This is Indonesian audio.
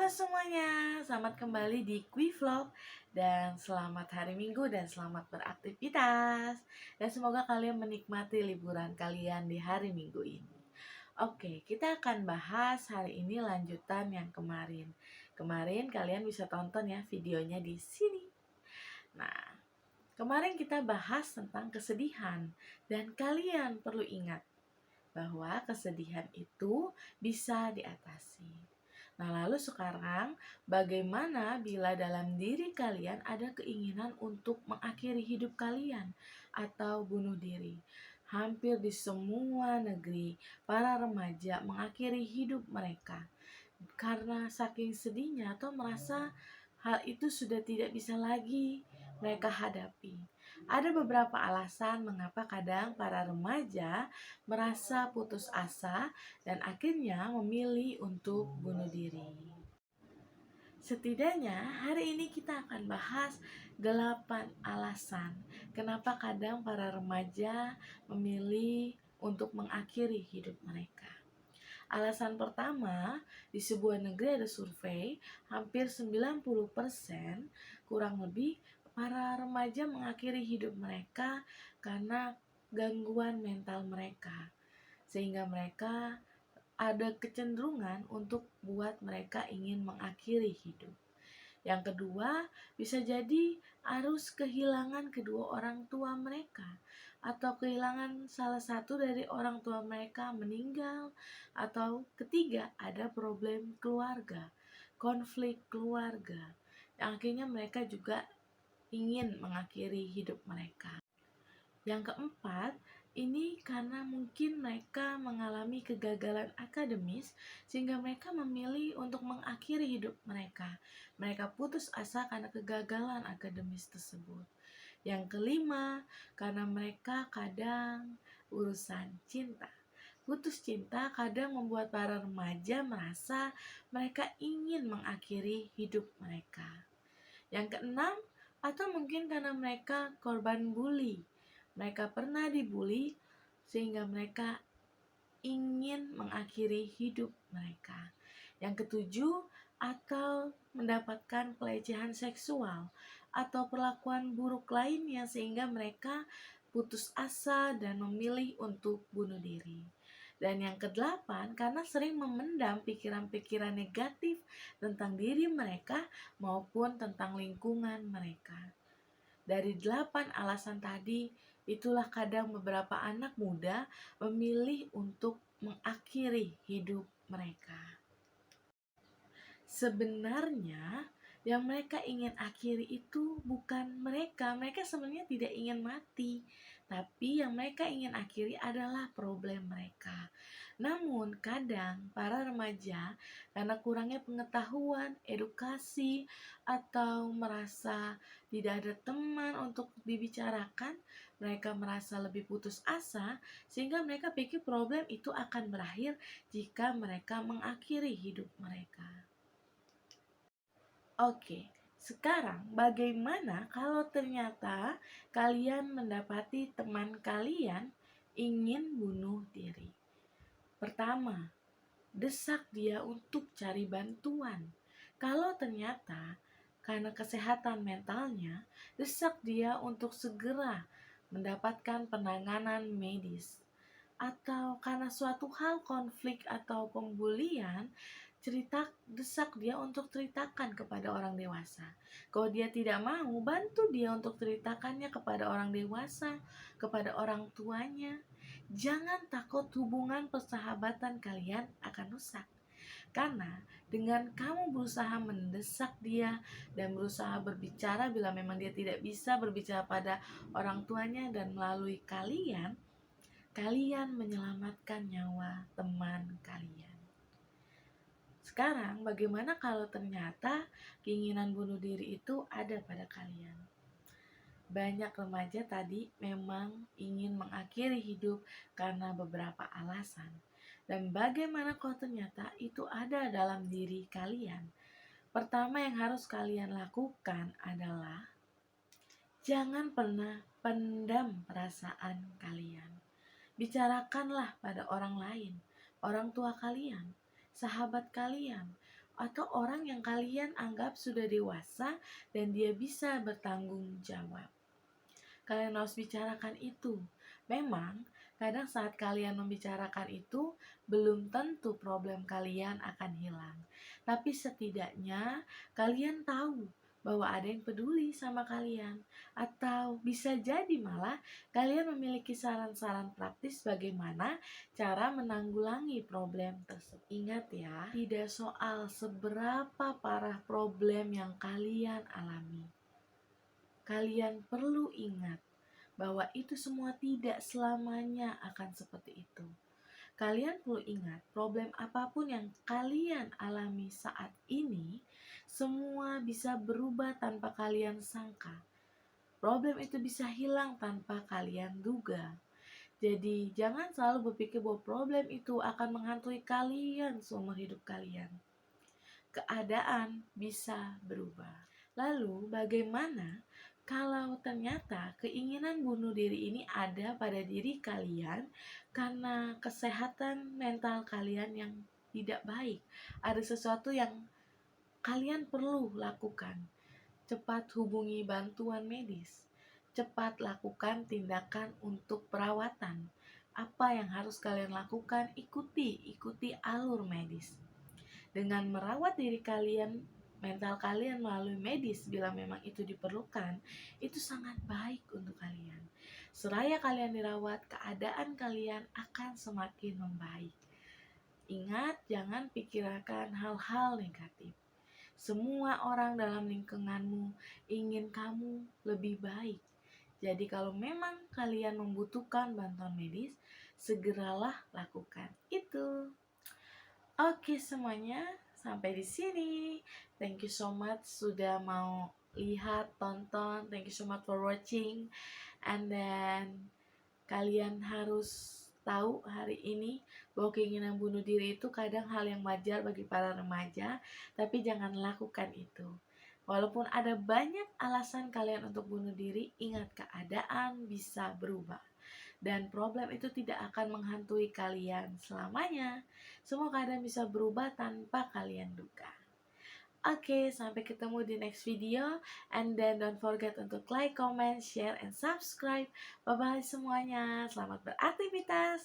Halo semuanya, selamat kembali di Vlog dan selamat hari Minggu dan selamat beraktivitas. Dan semoga kalian menikmati liburan kalian di hari Minggu ini. Oke, kita akan bahas hari ini lanjutan yang kemarin. Kemarin kalian bisa tonton ya videonya di sini. Nah, kemarin kita bahas tentang kesedihan dan kalian perlu ingat bahwa kesedihan itu bisa diatasi. Nah, lalu sekarang bagaimana bila dalam diri kalian ada keinginan untuk mengakhiri hidup kalian atau bunuh diri? Hampir di semua negeri, para remaja mengakhiri hidup mereka karena saking sedihnya atau merasa hal itu sudah tidak bisa lagi mereka hadapi. Ada beberapa alasan mengapa kadang para remaja merasa putus asa dan akhirnya memilih untuk bunuh diri. Setidaknya hari ini kita akan bahas 8 alasan kenapa kadang para remaja memilih untuk mengakhiri hidup mereka. Alasan pertama, di sebuah negeri ada survei, hampir 90% kurang lebih para remaja mengakhiri hidup mereka karena gangguan mental mereka. Sehingga mereka ada kecenderungan untuk buat mereka ingin mengakhiri hidup. Yang kedua, bisa jadi harus kehilangan kedua orang tua mereka atau kehilangan salah satu dari orang tua mereka meninggal, atau ketiga ada problem keluarga, konflik keluarga. Yang akhirnya mereka juga ingin mengakhiri hidup mereka. Yang keempat, ini karena mungkin mereka mengalami kegagalan akademis sehingga mereka memilih untuk mengakhiri hidup mereka. Mereka putus asa karena kegagalan akademis tersebut. Yang kelima, karena mereka kadang urusan cinta. Putus cinta kadang membuat para remaja merasa mereka ingin mengakhiri hidup mereka. Yang keenam, atau mungkin karena mereka korban bully. Mereka pernah dibully sehingga mereka ingin mengakhiri hidup mereka. Yang ketujuh, atau mendapatkan pelecehan seksual atau perlakuan buruk lainnya sehingga mereka putus asa dan memilih untuk bunuh diri. Dan yang kedelapan, karena sering memendam pikiran-pikiran negatif tentang diri mereka maupun tentang lingkungan mereka. Dari 8 alasan tadi, itulah kadang beberapa anak muda memilih untuk mengakhiri hidup mereka. Sebenarnya yang mereka ingin akhiri itu bukan mereka sebenarnya tidak ingin mati, tapi yang mereka ingin akhiri adalah problem mereka. Namun kadang para remaja karena kurangnya pengetahuan, edukasi, atau merasa tidak ada teman untuk dibicarakan, mereka merasa lebih putus asa sehingga mereka pikir problem itu akan berakhir jika mereka mengakhiri hidup mereka. Oke, sekarang bagaimana kalau ternyata kalian mendapati teman kalian ingin bunuh diri? Pertama, desak dia untuk cari bantuan. Kalau ternyata karena kesehatan mentalnya, desak dia untuk segera mendapatkan penanganan medis. Atau karena suatu hal konflik atau pembulian, desak dia untuk ceritakan kepada orang dewasa. Kalau dia tidak mau, bantu dia untuk ceritakannya kepada orang dewasa, kepada orang tuanya. Jangan takut hubungan persahabatan kalian akan rusak. Karena dengan kamu berusaha mendesak dia dan berusaha berbicara bila memang dia tidak bisa berbicara pada orang tuanya dan melalui kalian menyelamatkan nyawa teman kalian. Sekarang bagaimana kalau ternyata keinginan bunuh diri itu ada pada kalian? Banyak remaja tadi memang ingin mengakhiri hidup karena beberapa alasan. Dan bagaimana kalau ternyata itu ada dalam diri kalian? Pertama yang harus kalian lakukan adalah jangan pernah pendam perasaan kalian. Bicarakanlah pada orang lain, orang tua kalian, sahabat kalian, atau orang yang kalian anggap sudah dewasa dan dia bisa bertanggung jawab. Kalian harus bicarakan itu. Memang, kadang saat kalian membicarakan itu, belum tentu problem kalian akan hilang. Tapi setidaknya, kalian tahu bahwa ada yang peduli sama kalian. Atau bisa jadi malah kalian memiliki saran-saran praktis bagaimana cara menanggulangi problem tersebut. Ingat ya, tidak soal seberapa parah problem yang kalian alami. Kalian perlu ingat bahwa itu semua tidak selamanya akan seperti itu. Kalian perlu ingat, problem apapun yang kalian alami saat ini, semua bisa berubah tanpa kalian sangka. Problem itu bisa hilang tanpa kalian duga. Jadi, jangan selalu berpikir bahwa problem itu akan menghantui kalian seumur hidup kalian. Keadaan bisa berubah. Lalu, bagaimana kalau ternyata keinginan bunuh diri ini ada pada diri kalian karena kesehatan mental kalian yang tidak baik? Ada sesuatu yang kalian perlu lakukan. Cepat hubungi bantuan medis. Cepat lakukan tindakan untuk perawatan. Apa yang harus kalian lakukan? Ikuti alur medis. Dengan merawat diri kalian, mental kalian melalui medis bila memang itu diperlukan, itu sangat baik untuk kalian. Seraya kalian dirawat, keadaan kalian akan semakin membaik. Ingat, jangan pikirkan hal-hal negatif. Semua orang dalam lingkunganmu ingin kamu lebih baik. Jadi kalau memang kalian membutuhkan bantuan medis, segeralah lakukan itu. Oke semuanya, sampai di sini. Thank you so much sudah mau lihat, tonton. Thank you so much for watching. And then kalian harus tahu hari ini bahwa keinginan bunuh diri itu kadang hal yang wajar bagi para remaja, tapi jangan lakukan itu. Walaupun ada banyak alasan kalian untuk bunuh diri, ingat keadaan bisa berubah. Dan problem itu tidak akan menghantui kalian selamanya. Semua keadaan bisa berubah tanpa kalian duga. Oke, sampai ketemu di next video. And then don't forget untuk like, comment, share, and subscribe. Bye-bye semuanya. Selamat beraktivitas.